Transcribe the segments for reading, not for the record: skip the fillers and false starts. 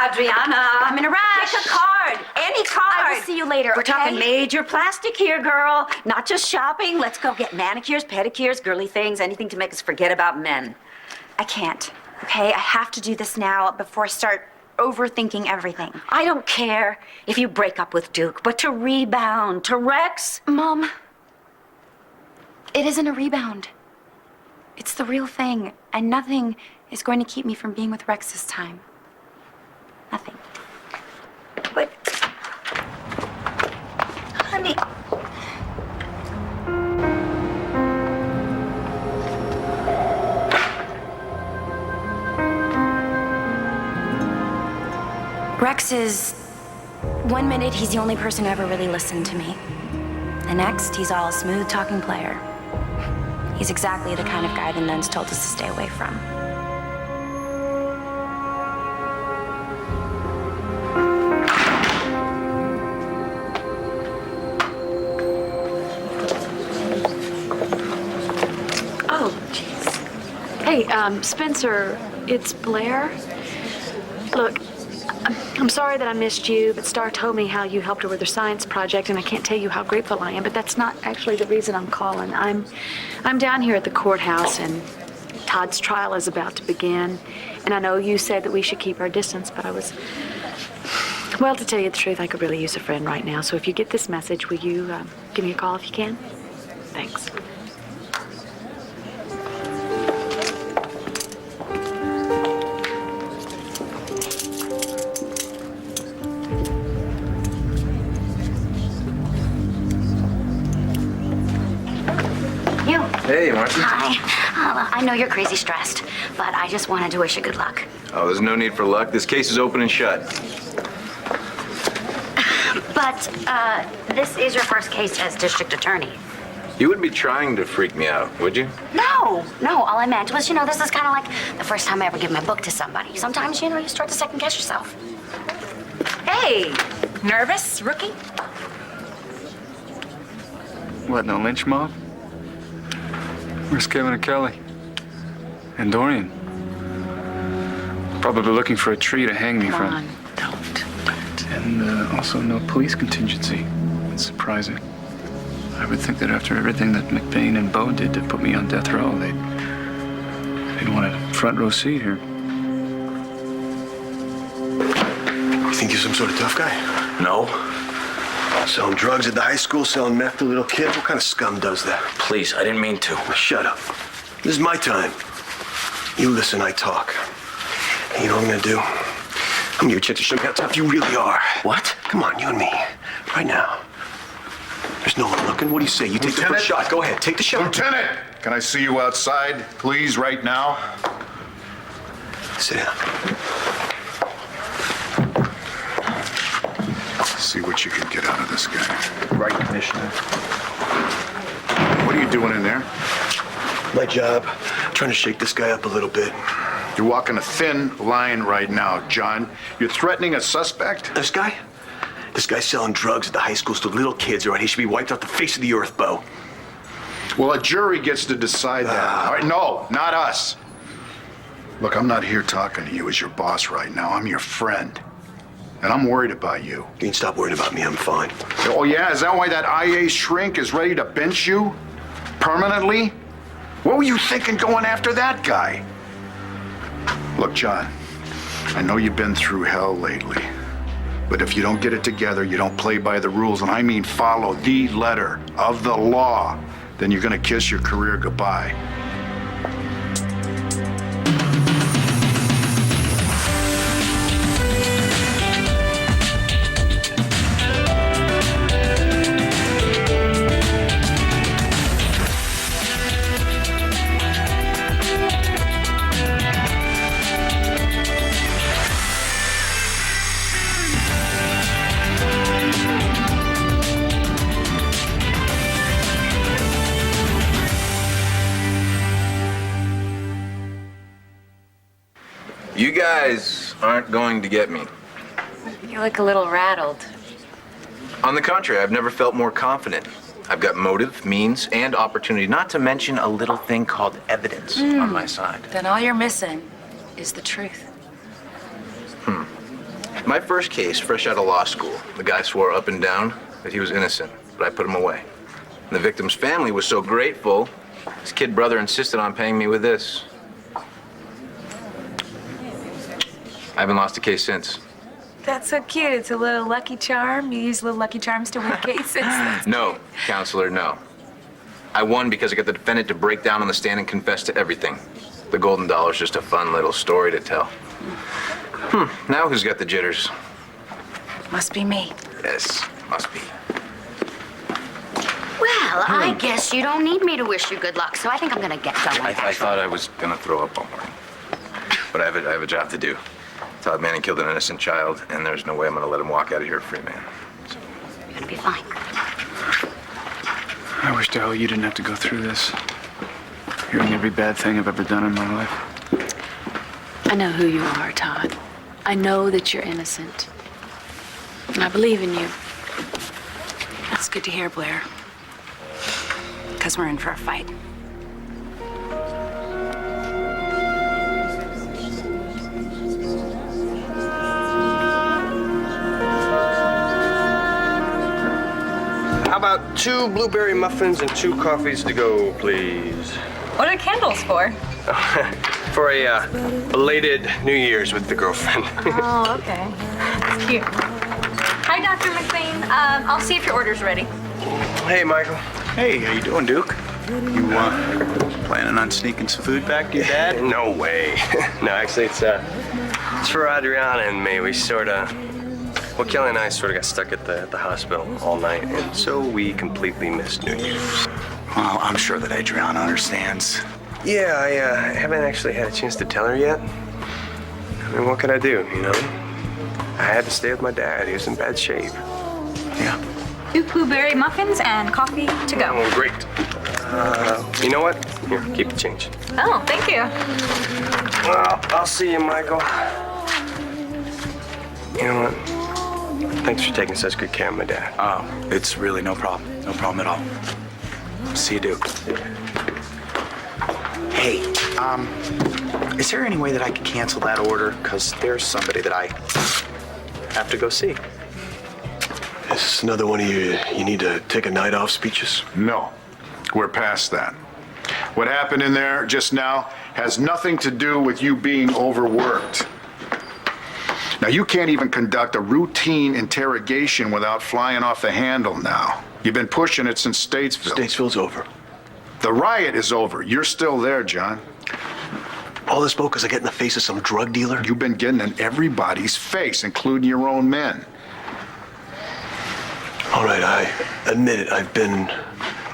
Adriana, I'm in a rush. Pick a card. Any card. I will see you later, We're okay? talking major plastic here, girl. Not just shopping. Let's go get manicures, pedicures, girly things, anything to make us forget about men. I can't, okay? I have to do this now before I start overthinking everything. I don't care if you break up with Duke, but to rebound, to Rex. Mom, it isn't a rebound. It's the real thing, and nothing is going to keep me from being with Rex this time. Nothing. But, honey. Rex is... One minute, he's the only person who ever really listened to me. The next, he's all a smooth-talking player. He's exactly the kind of guy the nuns told us to stay away from. Oh, jeez. Hey, Spencer, it's Blair. Look, I'm sorry that I missed you, but Star told me how you helped her with her science project, and I can't tell you how grateful I am, but that's not actually the reason I'm calling. I'm down here at the courthouse, and Todd's trial is about to begin, and I know you said that we should keep our distance, but well, to tell you the truth, I could really use a friend right now, so if you get this message, will you give me a call if you can? Thanks. Hey, Marcy. Hi. I know you're crazy stressed, but I just wanted to wish you good luck. Oh, there's no need for luck. This case is open and shut. But, this is your first case as district attorney. You wouldn't be trying to freak me out, would you? No, all I meant was, this is kind of like the first time I ever give my book to somebody. Sometimes, you start to second guess yourself. Hey, nervous, rookie? What, no lynch mob? Where's Kevin and Kelly? And Dorian? Probably looking for a tree to hang me from. Come on, don't. And also no police contingency. It's surprising. I would think that after everything that McBain and Bo did to put me on death row, they'd want a front row seat here. You think you're some sort of tough guy? No. Selling drugs at the high school, selling meth to little kids? What kind of scum does that? Please, I didn't mean to. Shut up. This is my time. You listen, I talk. And you know what I'm gonna do? I'm gonna give you a chance to show me how tough you really are. What? Come on, you and me. Right now. There's no one looking. What do you say? You take the Lieutenant? first shot. Go ahead, take the shot. Lieutenant, can I see you outside, please, right now? Sit down. See what you can get out of this guy. Right, Commissioner. What are you doing in there? My job. Trying to shake this guy up a little bit. You're walking a thin line right now, John. You're threatening a suspect? This guy? This guy's selling drugs at the high schools to little kids, all right? He should be wiped off the face of the earth, Bo. Well, a jury gets to decide that. All right, no, not us. Look, I'm not here talking to you as your boss right now. I'm your friend. And I'm worried about you. You can stop worrying about me. I'm fine. Oh, yeah? Is that why that IA shrink is ready to bench you? Permanently? What were you thinking going after that guy? Look, John, I know you've been through hell lately. But if you don't get it together, you don't play by the rules, and I mean follow the letter of the law, then you're gonna kiss your career goodbye. You guys aren't going to get me. You look a little rattled. On the contrary, I've never felt more confident. I've got motive, means, and opportunity, not to mention a little thing called evidence on my side. Then all you're missing is the truth. My first case, fresh out of law school, the guy swore up and down that he was innocent, but I put him away. And the victim's family was so grateful, his kid brother insisted on paying me with this. I haven't lost a case since. That's so cute. It's a little Lucky Charm. You use little Lucky Charms to win cases. No, counselor, no. I won because I got the defendant to break down on the stand and confess to everything. The golden dollar's just a fun little story to tell. Now who's got the jitters? Must be me. Yes, must be. Well, I guess you don't need me to wish you good luck, so I think I'm gonna get going. I thought I was gonna throw up all morning. But I have a job to do. Todd Manning killed an innocent child, and there's no way I'm gonna let him walk out of here a free man. So. You're gonna be fine. I wish to hell you didn't have to go through this. Hearing every bad thing I've ever done in my life. I know who you are, Todd. I know that you're innocent. And I believe in you. That's good to hear, Blair. Because we're in for a fight. How about 2 blueberry muffins and 2 coffees to go, please? What are candles for? For a belated New Year's with the girlfriend. Oh, okay. That's cute. Hi, Dr. McLean. I'll see if your order's ready. Hey, Michael. Hey, how you doing, Duke? You planning on sneaking some food back to your dad? No way. No, actually, it's for Adriana and me. We well, Kelly and I sort of got stuck at the hospital all night, and so we completely missed New Year's. Well, I'm sure that Adriana understands. Yeah, I haven't actually had a chance to tell her yet. I mean, what can I do, you know? I had to stay with my dad. He was in bad shape. Yeah. 2 blueberry muffins and coffee to go. Oh, great. You know what? Here, keep the change. Oh, thank you. Well, I'll see you, Michael. You know what? Thanks for taking such good care of my dad. Oh, it's really no problem. No problem at all. See you, Duke. Hey, is there any way that I could cancel that order? Because there's somebody that I have to go see. Is this another one of you need to take a night off speeches? No, we're past that. What happened in there just now has nothing to do with you being overworked. Now, you can't even conduct a routine interrogation without flying off the handle now. You've been pushing it since Statesville. Statesville's over. The riot is over. You're still there, John. All this because I get in the face of some drug dealer? You've been getting in everybody's face, including your own men. All right, I admit it. I've been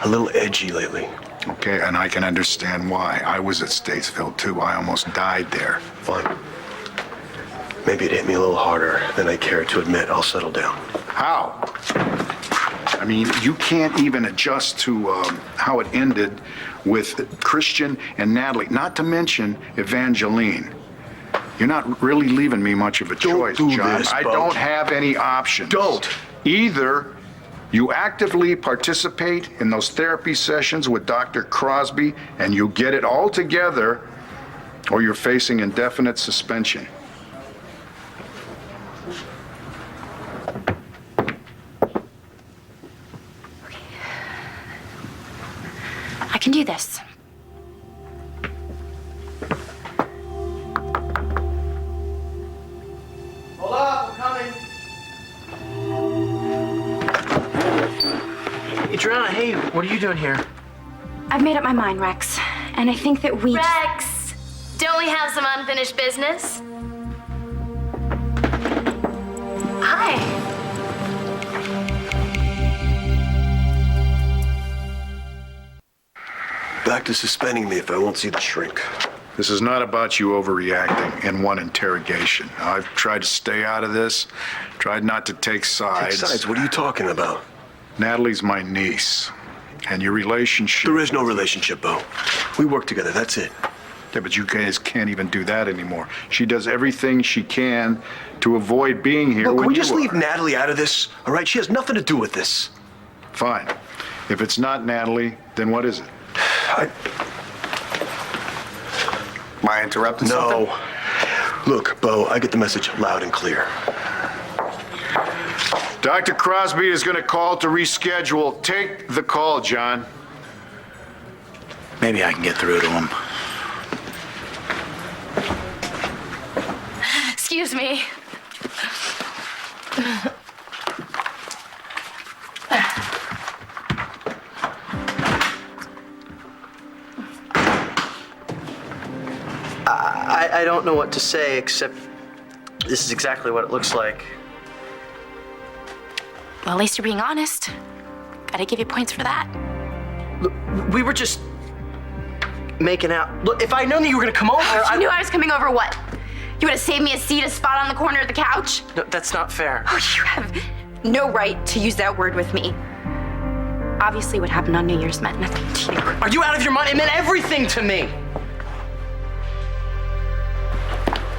a little edgy lately. Okay, and I can understand why. I was at Statesville, too. I almost died there. Fine. Maybe it hit me a little harder than I care to admit. I'll settle down. How? I mean, you can't even adjust to how it ended with Christian and Natalie, not to mention Evangeline. You're not really leaving me much of a choice, do John. this, I Bo. don't have any options. Don't. Either you actively participate in those therapy sessions with Dr. Crosby and you get it all together, or you're facing indefinite suspension. I can do this. Hold up, I'm coming. Adriana, hey, what are you doing here? I've made up my mind, Rex. And I think that we... Rex, don't we have some unfinished business? Hi. Back to suspending me if I won't see the shrink. This is not about you overreacting in one interrogation. I've tried to stay out of this, tried not to take sides. Besides, what are you talking about? Natalie's my niece, and your relationship... There is no relationship, Bo. We work together, that's it. Yeah, but you guys can't even do that anymore. She does everything she can to avoid being here Look, when can we you just are. leave Natalie out of this? All right, she has nothing to do with this. Fine. If it's not Natalie, then what is it? Am I interrupting something? No. Look, Bo, I get the message loud and clear. Dr. Crosby is going to call to reschedule. Take the call, John. Maybe I can get through to him. Excuse me. I don't know what to say except this is exactly what it looks like. Well, at least you're being honest. Gotta give you points for that. Look, we were just making out. Look, if I'd known that you were gonna come over, You knew I was coming over what? You would have saved me a seat, a spot on the corner of the couch? No, that's not fair. Oh, you have no right to use that word with me. Obviously, what happened on New Year's meant nothing to you. Are you out of your mind? It meant everything to me.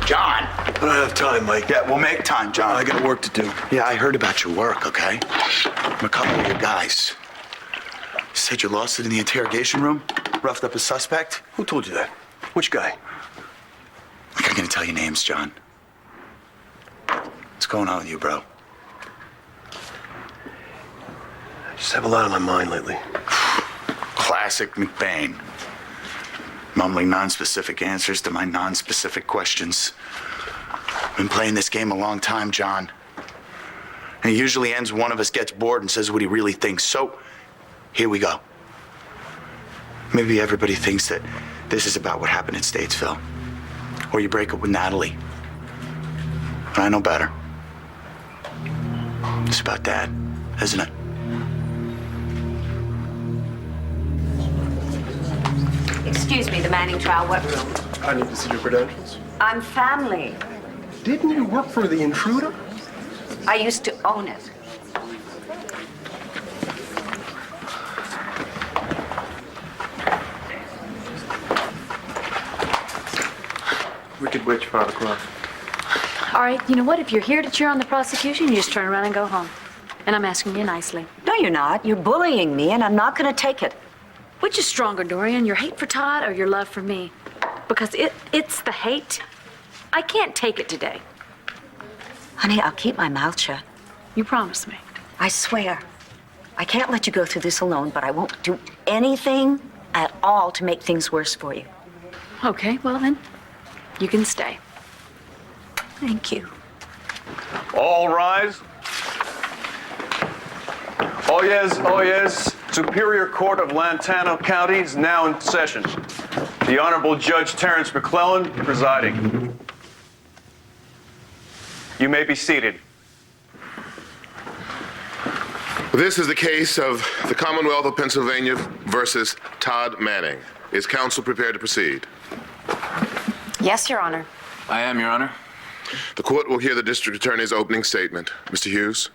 John! I don't have time, Mike. Yeah, we'll make time, John. I got work to do. Yeah, I heard about your work, okay? From a couple of your guys. Said you lost it in the interrogation room? Roughed up a suspect? Who told you that? Which guy? Like I'm gonna tell you names, John. What's going on with you, bro? I just have a lot on my mind lately. Classic McBain. Mumbling non-specific answers to my non-specific questions. Been playing this game a long time, John. And it usually ends when one of us gets bored and says what he really thinks. So, here we go. Maybe everybody thinks that this is about what happened in Statesville. Or you break up with Natalie. But I know better. It's about Dad, isn't it? Excuse me, the Manning trial, what room? I need to see your credentials. I'm family. Didn't you work for the intruder? I used to own it. Wicked Witch, Father Claus. All right, you know what? If you're here to cheer on the prosecution, you just turn around and go home. And I'm asking you nicely. No, you're not. You're bullying me, and I'm not going to take it. Which is stronger, Dorian, your hate for Todd or your love for me? Because it's the hate. I can't take it today. Honey, I'll keep my mouth shut. You promised me. I swear. I can't let you go through this alone, but I won't do anything at all to make things worse for you. Okay, well then, you can stay. Thank you. All rise. Oh yes. Superior Court of Lantana County is now in session. The Honorable Judge Terrence McClellan presiding. You may be seated. This is the case of the Commonwealth of Pennsylvania versus Todd Manning. Is counsel prepared to proceed? Yes, Your Honor. I am, Your Honor. The court will hear the district attorney's opening statement. Mr. Hughes?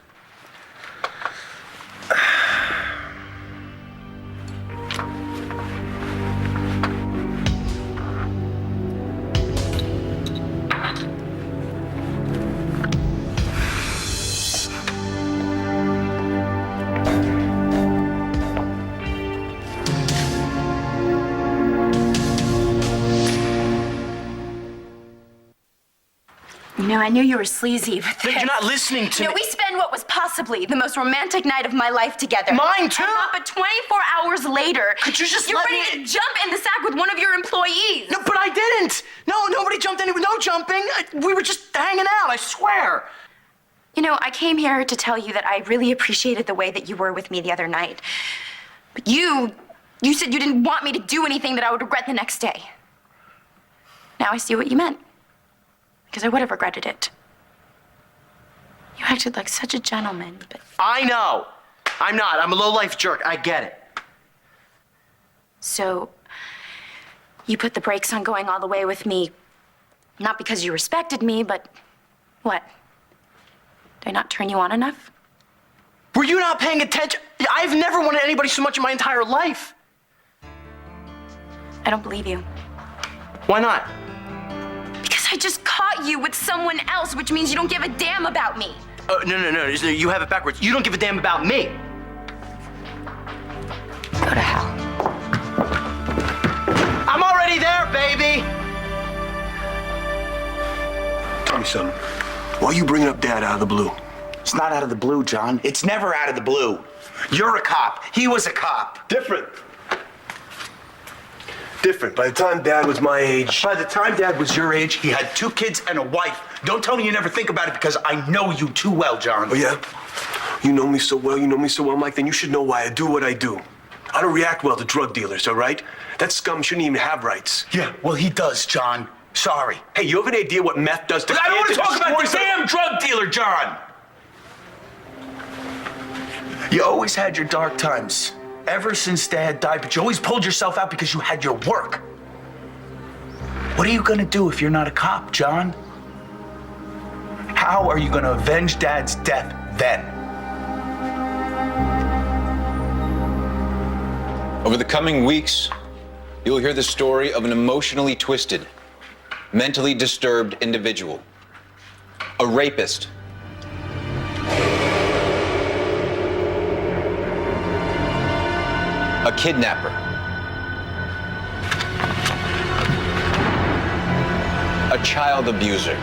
You know, I knew you were sleazy, but You're not listening to You me. know, we spend what was possibly the most romantic night of my life together. Mine too. And not but 24 hours later, Could you just you're let ready me- to jump in the sack with one of your employees. No, but I didn't. No, nobody jumped anywhere. No jumping. We were just hanging out, I swear. You know, I came here to tell you that I really appreciated the way that you were with me the other night. But you said you didn't want me to do anything that I would regret the next day. Now I see what you meant. Because I would have regretted it. You acted like such a gentleman, but I know. I'm not. I'm a low-life jerk. I get it. so you put the brakes on going all the way with me, not because you respected me, but what? Did I not turn you on enough? Were you not paying attention? I've never wanted anybody so much in my entire life. I don't believe you. Why not? Because I just caught you with someone else, which means you don't give a damn about me. No. You have it backwards. You don't give a damn about me. Go to hell. I'm already there, baby. me something. Why are you bringing up Dad out of the blue? It's not out of the blue, John. It's never out of the blue. You're a cop. He was a cop. Different. Different. By the time Dad was my age... By the time Dad was your age, he had 2 kids and a wife. Don't tell me you never think about it because I know you too well, John. Oh, yeah? You know me so well, Mike, then you should know why I do what I do. I don't react well to drug dealers, all right? That scum shouldn't even have rights. Yeah, well, he does, John. Sorry. Hey, you have an idea what meth does to I don't want to kids? talk about the damn drug dealer, John! You always had your dark times. Ever since Dad died, but you always pulled yourself out because you had your work. What are you gonna do if you're not a cop, John? How are you gonna avenge Dad's death then? Over the coming weeks, you'll hear the story of an emotionally twisted, mentally disturbed individual, a rapist, a kidnapper, a child abuser,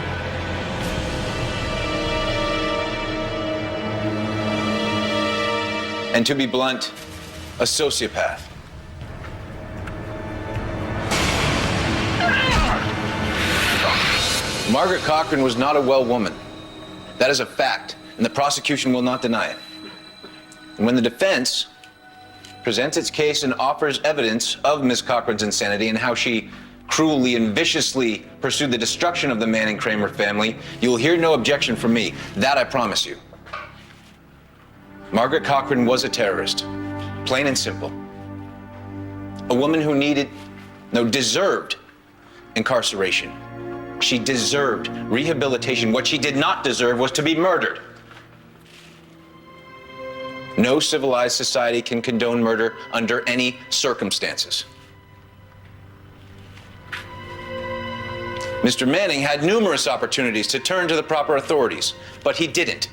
and to be blunt, a sociopath. Margaret Cochran was not a well woman. That is a fact, and the prosecution will not deny it. And when the defense presents its case and offers evidence of Miss Cochran's insanity and how she cruelly and viciously pursued the destruction of the Manning Kramer family, you will hear no objection from me. That I promise you. Margaret Cochran was a terrorist, plain and simple. A woman who deserved incarceration. She deserved rehabilitation. What she did not deserve was to be murdered. No civilized society can condone murder under any circumstances. Mr. Manning had numerous opportunities to turn to the proper authorities, but he didn't.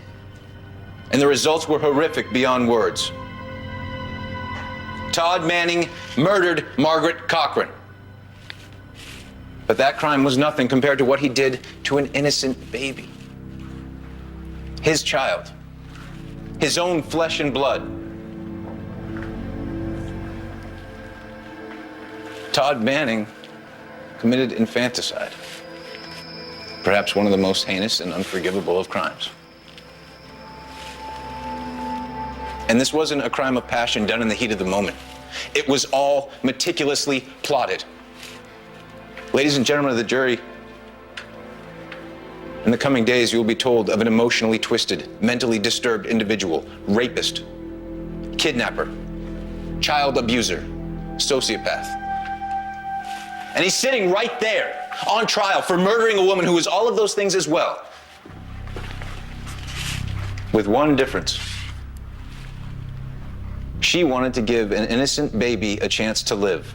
And the results were horrific beyond words. Todd Manning murdered Margaret Cochran. But that crime was nothing compared to what he did to an innocent baby. His child. His own flesh and blood. Todd Manning committed infanticide. Perhaps one of the most heinous and unforgivable of crimes. And this wasn't a crime of passion done in the heat of the moment. It was all meticulously plotted. Ladies and gentlemen of the jury, in the coming days, you will be told of an emotionally twisted, mentally disturbed individual, rapist, kidnapper, child abuser, sociopath. And he's sitting right there on trial for murdering a woman who was all of those things as well. With one difference. She wanted to give an innocent baby a chance to live.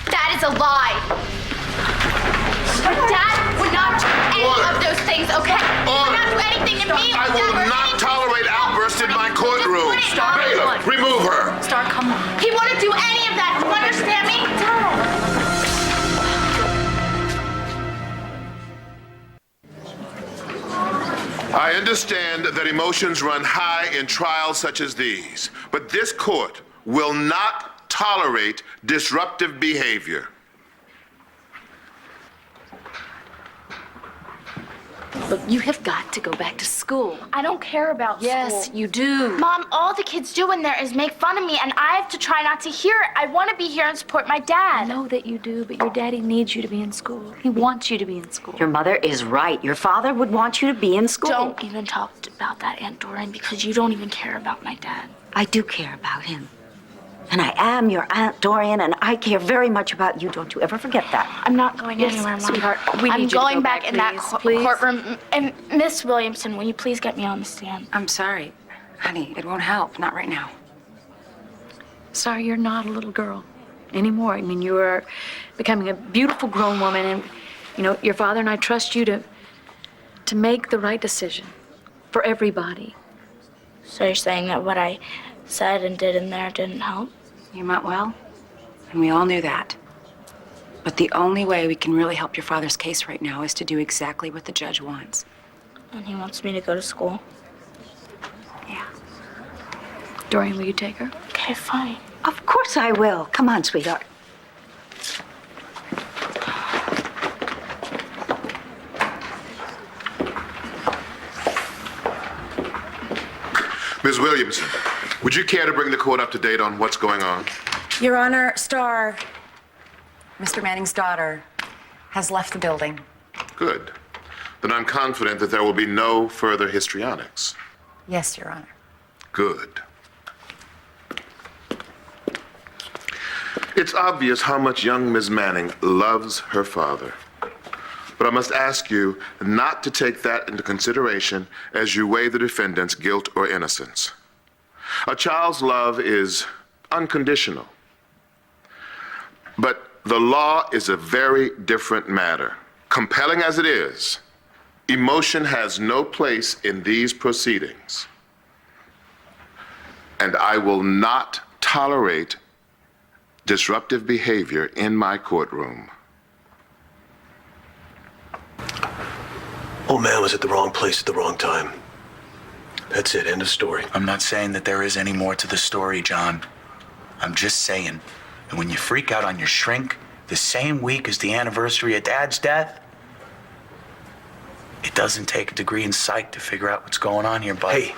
That is a lie. Dad would not do any of those things, okay? He would not do anything to me. I will not tolerate outbursts in my courtroom. Bailiff, remove her. Star, come on. He wouldn't do any of that. You understand me? I understand that emotions run high in trials such as these, but this court will not tolerate disruptive behavior. Look, you have got to go back to school. I don't care about school. Yes, you do. Mom, all the kids do in there is make fun of me, and I have to try not to hear it. I want to be here and support my dad. I know that you do, but your daddy needs you to be in school. He wants you to be in school. Your mother is right. Your father would want you to be in school. Don't even talk about that, Aunt Doreen, because you don't even care about my dad. I do care about him. And I am your Aunt Dorian, and I care very much about you. Don't you ever forget that. I'm not going anywhere, Mom. Sweetheart, we need I'm you to going go back in that please. courtroom. And Miss Williamson, will you please get me on the stand? I'm sorry, honey. It won't help. Not right now. Sorry, you're not a little girl anymore. I mean, you are becoming a beautiful grown woman, and, you know, your father and I trust you to make the right decision for everybody. So you're saying that what I said and did in there didn't help? You meant well, and we all knew that. But the only way we can really help your father's case right now is to do exactly what the judge wants. And he wants me to go to school. Yeah. Dorian, will you take her? Okay, fine. Of course I will. Come on, sweetheart. Ms. Williamson, would you care to bring the court up to date on what's going on? Your Honor, Star, Mr. Manning's daughter, has left the building. Good. Then I'm confident that there will be no further histrionics. Yes, Your Honor. Good. It's obvious how much young Ms. Manning loves her father. But I must ask you not to take that into consideration as you weigh the defendant's guilt or innocence. A child's love is unconditional. But the law is a very different matter. Compelling as it is, emotion has no place in these proceedings. And I will not tolerate disruptive behavior in my courtroom. Old man was at the wrong place at the wrong time. That's it, end of story. I'm not saying that there is any more to the story, John. I'm just saying that when you freak out on your shrink the same week as the anniversary of Dad's death, it doesn't take a degree in psych to figure out what's going on here, bud. Hey,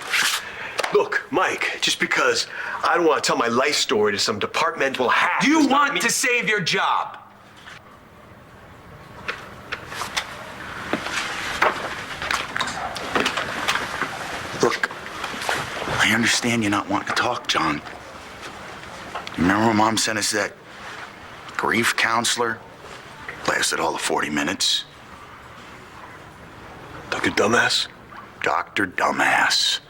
look, Mike, just because I don't want to tell my life story to some departmental hack. You want to save your job. Look, I understand you not wanting to talk, John. You remember when Mom sent us that grief counselor? Lasted all of 40 minutes. Dr. Dumbass? Dr. Dumbass.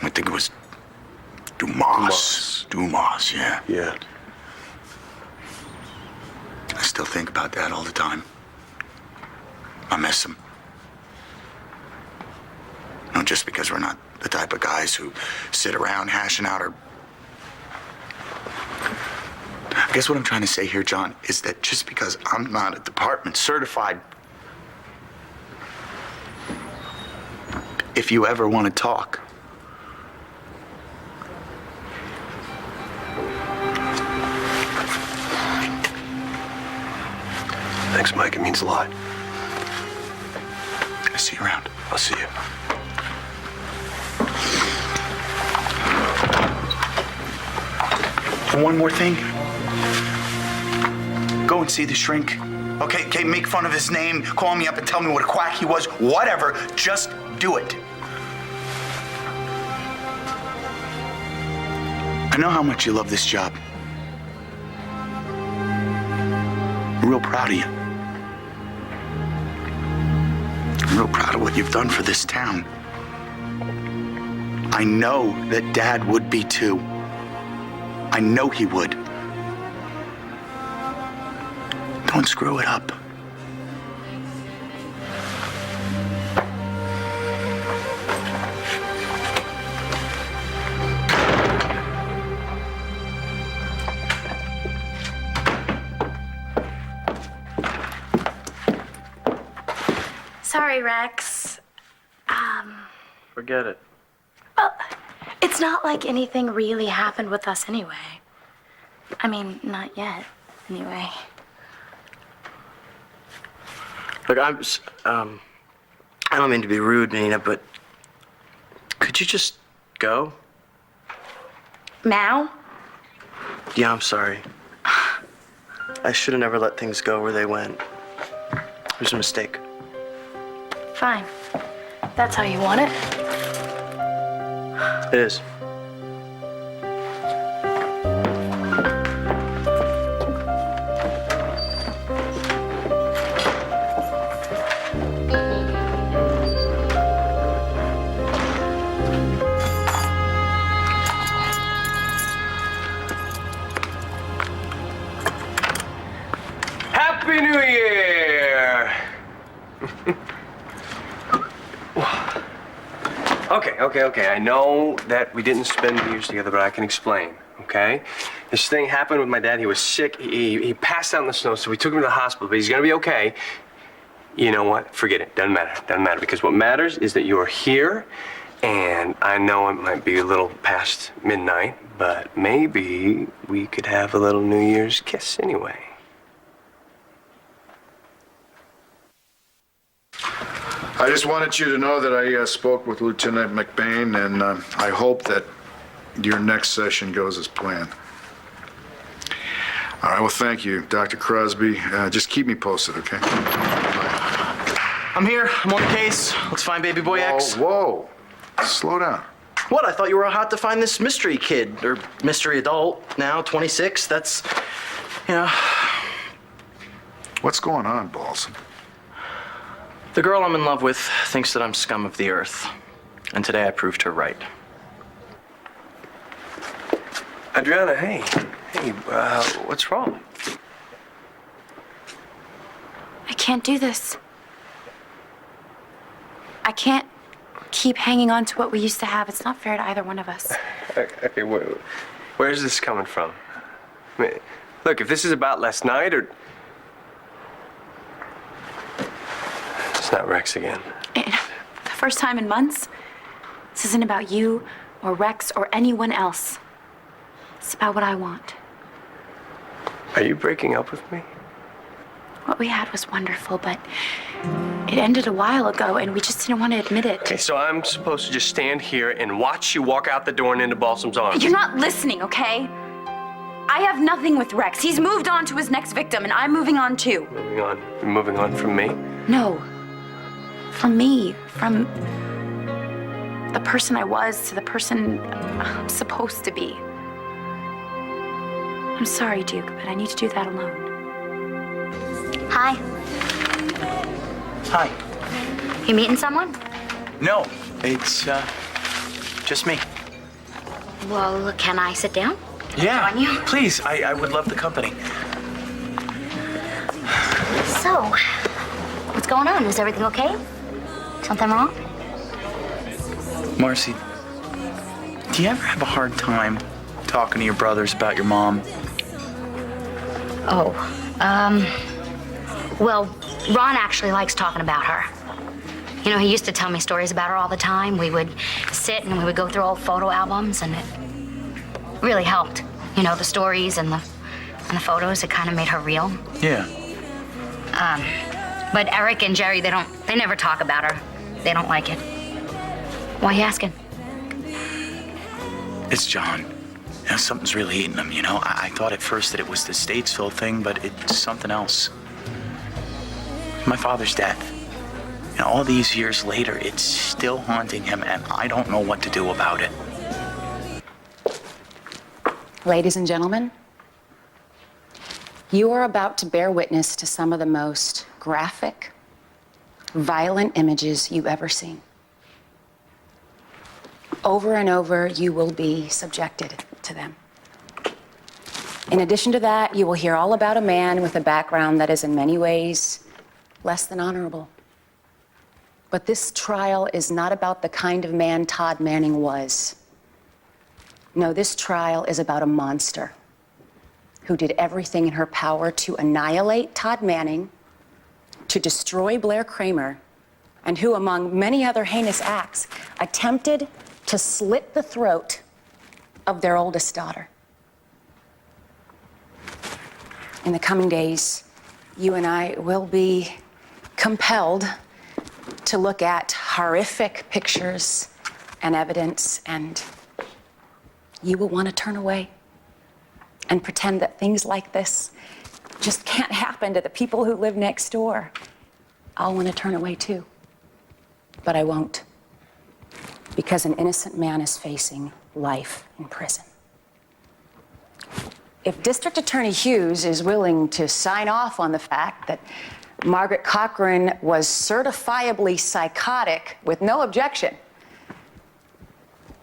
I think it was Dumas. Dumas, yeah. Yeah. I still think about that all the time. I miss him. Not just because we're not the type of guys who sit around hashing out our... I guess what I'm trying to say here, John, is that just because I'm not a department certified, if you ever want to talk, thanks, Mike. It means a lot. I see you around. I'll see you. And one more thing. Go and see the shrink. Okay, make fun of his name, call me up and tell me what a quack he was, whatever. Just do it. I know how much you love this job. I'm real proud of you. I'm real proud of what you've done for this town. I know that Dad would be too. I know he would. Don't screw it up. Sorry, Rex. Forget it. Well, it's not like anything really happened with us anyway. I mean, not yet, anyway. Look, I don't mean to be rude, Nina, but could you just go? Now? Yeah, I'm sorry. I should have never let things go where they went. It was a mistake. Fine. That's how you want it. It is. Happy New Year! Okay. I know that we didn't spend New Year's together, but I can explain, okay? This thing happened with my dad. He was sick. He passed out in the snow, so we took him to the hospital, but he's gonna be okay. You know what? Forget it. Doesn't matter. Doesn't matter, because what matters is that you're here, and I know it might be a little past midnight, but maybe we could have a little New Year's kiss anyway. I just wanted you to know that I spoke with Lieutenant McBain, and I hope that your next session goes as planned. All right, well, thank you, Dr. Crosby. Just keep me posted, okay? I'm here. I'm on the case. Let's find baby boy X. Whoa. Slow down. What? I thought you were hot to find this mystery kid, or mystery adult, now 26. That's, you know. What's going on, Balls? The girl I'm in love with thinks that I'm scum of the earth. And today I proved her right. Adriana, hey. Hey, what's wrong? I can't do this. I can't keep hanging on to what we used to have. It's not fair to either one of us. Okay, where's this coming from? I mean, look, if this is about last night, or... It's not Rex again. The first time in months, this isn't about you or Rex or anyone else. It's about what I want. Are you breaking up with me? What we had was wonderful, but it ended a while ago, and we just didn't want to admit it. Okay, so I'm supposed to just stand here and watch you walk out the door and into Balsam's arms? You're not listening, okay? I have nothing with Rex. He's moved on to his next victim, and I'm moving on too. Moving on? You're moving on from me? No. From me. From the person I was to the person I'm supposed to be. I'm sorry, Duke, but I need to do that alone. Hi. Hi. You meeting someone? No, it's, just me. Well, can I sit down? Yeah, Join you? please. I would love the company. So, what's going on? Is everything okay? Something wrong? Marcy, do you ever have a hard time talking to your brothers about your mom? Oh, well, Ron actually likes talking about her. You know, he used to tell me stories about her all the time. We would sit and we would go through old photo albums, and it really helped. You know, the stories and the photos, it kind of made her real. Yeah. But Eric and Jerry, they never talk about her. They don't like it. Why are you asking? It's John. You know, something's really eating him, you know? I thought at first that it was the Statesville thing, but it's something else. My father's death. You know, all these years later, it's still haunting him, and I don't know what to do about it. Ladies and gentlemen, you are about to bear witness to some of the most graphic, violent images you've ever seen. Over and over, you will be subjected to them. In addition to that, you will hear all about a man with a background that is in many ways less than honorable. But this trial is not about the kind of man Todd Manning was. No, this trial is about a monster who did everything in her power to annihilate Todd Manning, to destroy Blair Kramer, and who, among many other heinous acts, attempted to slit the throat of their oldest daughter. In the coming days, you and I will be compelled to look at horrific pictures and evidence, and you will want to turn away and pretend that things like this just can't happen to the people who live next door. I'll want to turn away too, but I won't, because an innocent man is facing life in prison. If District Attorney Hughes is willing to sign off on the fact that Margaret Cochran was certifiably psychotic with no objection,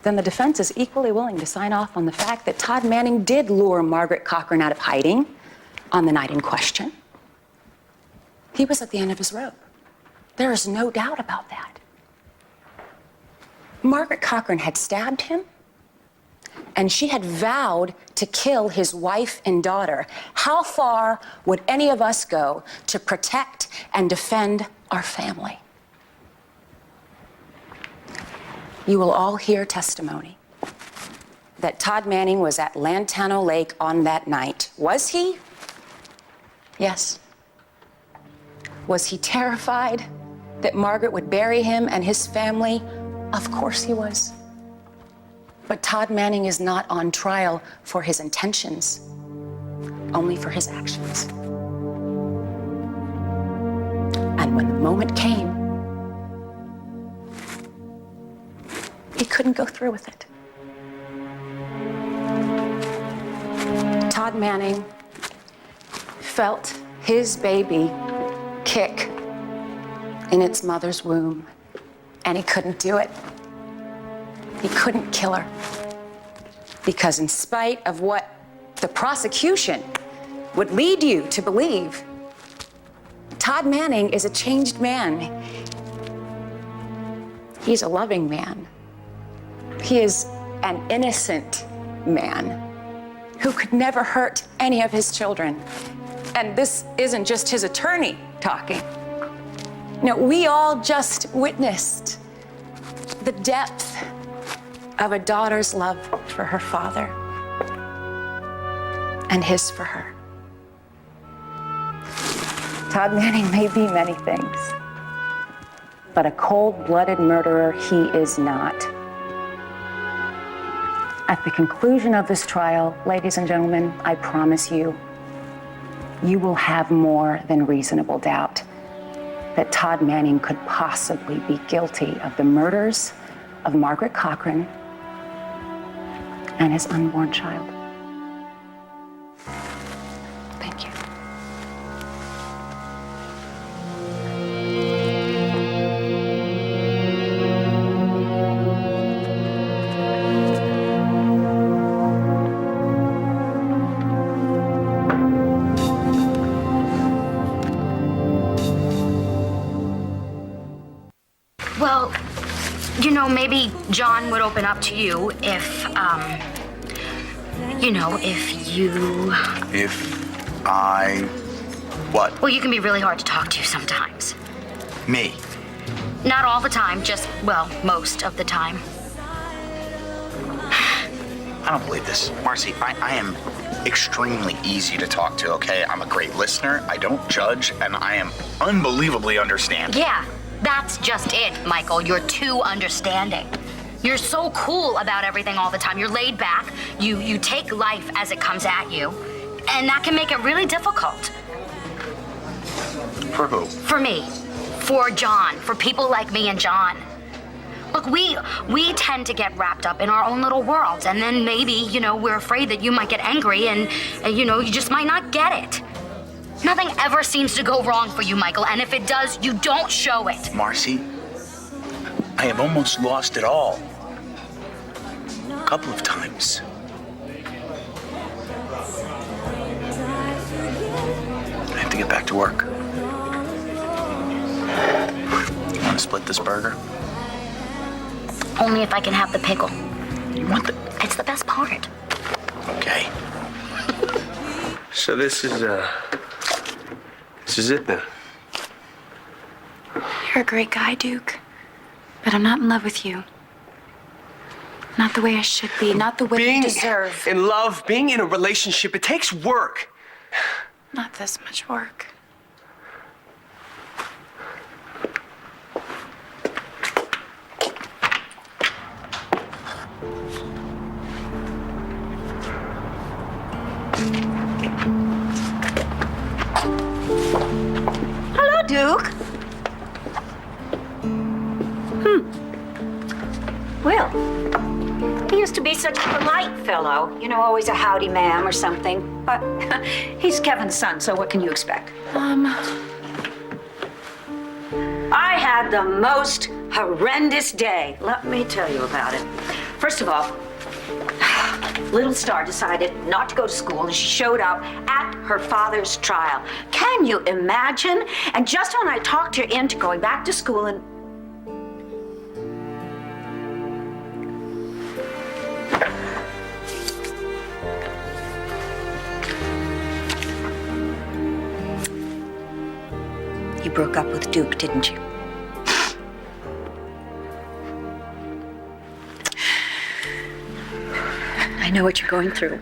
then the defense is equally willing to sign off on the fact that Todd Manning did lure Margaret Cochran out of hiding on the night in question. He was at the end of his rope. There is no doubt about that. Margaret Cochran had stabbed him and she had vowed to kill his wife and daughter. How far would any of us go to protect and defend our family? You will all hear testimony that Todd Manning was at Lantano Lake on that night. Was he? Yes. Was he terrified that Margaret would bury him and his family? Of course he was. But Todd Manning is not on trial for his intentions, only for his actions. And when the moment came, he couldn't go through with it. Todd Manning felt his baby kick in its mother's womb, and he couldn't do it. He couldn't kill her. Because in spite of what the prosecution would lead you to believe, Todd Manning is a changed man. He's a loving man. He is an innocent man who could never hurt any of his children. And this isn't just his attorney talking. No, we all just witnessed the depth of a daughter's love for her father and his for her. Todd Manning may be many things, but a cold-blooded murderer he is not. At the conclusion of this trial, ladies and gentlemen, I promise you, you will have more than reasonable doubt that Todd Manning could possibly be guilty of the murders of Margaret Cochran and his unborn child. Thank you. Well, you know, maybe John would open up to you if, if you... If I... what? Well, you can be really hard to talk to sometimes. Me? Not all the time, just, well, most of the time. I don't believe this. Marcy, I am extremely easy to talk to, okay? I'm a great listener, I don't judge, and I am unbelievably understanding. Yeah, that's just it, Michael. You're too understanding. You're so cool about everything all the time. You're laid back. You take life as it comes at you, and that can make it really difficult. For who? For me. For John. For people like me and John. Look, we tend to get wrapped up in our own little worlds, and then maybe, we're afraid that you might get angry and you just might not get it. Nothing ever seems to go wrong for you, Michael, and if it does, you don't show it. Marcy, I have almost lost it all. A couple of times. I have to get back to work. You want to split this burger? Only if I can have the pickle. You want the... It's the best part. Okay. So this is it then. You're a great guy, Duke. But I'm not in love with you. Not the way I should be, not the way you deserve. In love, being in a relationship, it takes work. Not this much work. Hello, Duke. Well, he used to be such a polite fellow. Always a howdy, ma'am, or something. But he's Kevin's son, so what can you expect? I had the most horrendous day. Let me tell you about it. First of all, little Star decided not to go to school, and she showed up at her father's trial. Can you imagine? And just when I talked her into going back to school and... you broke up with Duke, didn't you? I know what you're going through.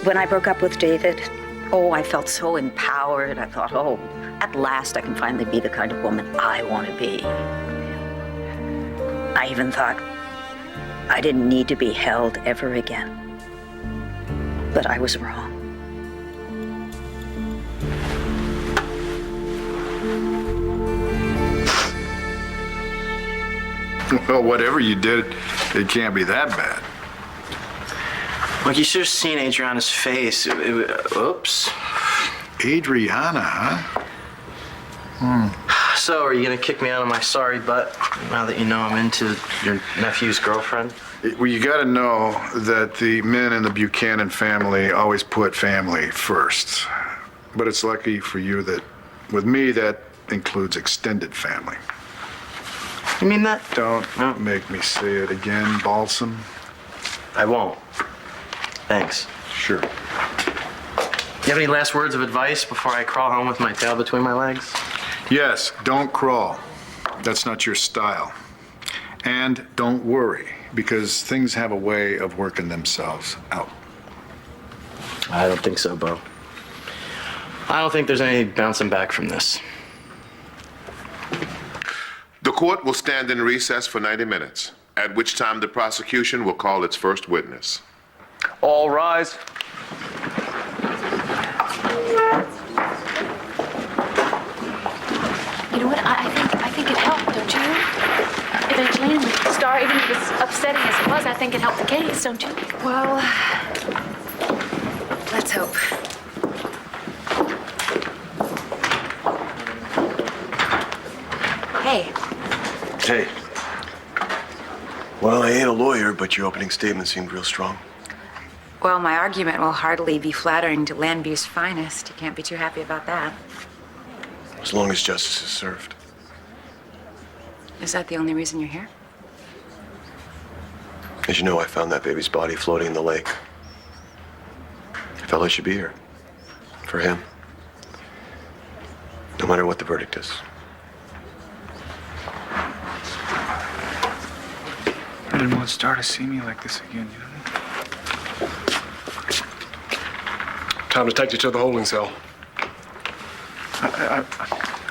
When I broke up with David, I felt so empowered. I thought, at last I can finally be the kind of woman I want to be. I even thought I didn't need to be held ever again. But I was wrong. Well, whatever you did, it can't be that bad. Look, you should have seen Adriana's face. Oops. Adriana, huh? So, are you gonna kick me out of my sorry butt now that you know I'm into your nephew's girlfriend? Well, you gotta know that the men in the Buchanan family always put family first. But it's lucky for you that, with me, that includes extended family. You mean that? Don't make me say it again, Balsam. I won't. Thanks. Sure. You have any last words of advice before I crawl home with my tail between my legs? Yes, don't crawl. That's not your style. And don't worry, because things have a way of working themselves out. I don't think so, Bo. I don't think there's any bouncing back from this. The court will stand in recess for 90 minutes, at which time the prosecution will call its first witness. All rise. You know what? I think it helped, don't you? Evangeline, Star, even as upsetting as it was, I think it helped the case, don't you? Well, let's hope. Hey. Hey. Well, I ain't a lawyer, but your opening statement seemed real strong. Well, my argument will hardly be flattering to Landview's finest. You can't be too happy about that. As long as justice is served. Is that the only reason you're here? As you know, I found that baby's body floating in the lake. I felt I should be here. For him. No matter what the verdict is. I didn't want Star to see me like this again, you know? Time to take you to the holding cell. I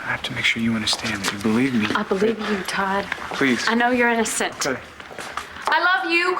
have to make sure you understand that you believe me. I believe you, Todd. Please. I know you're innocent. Okay. I love you.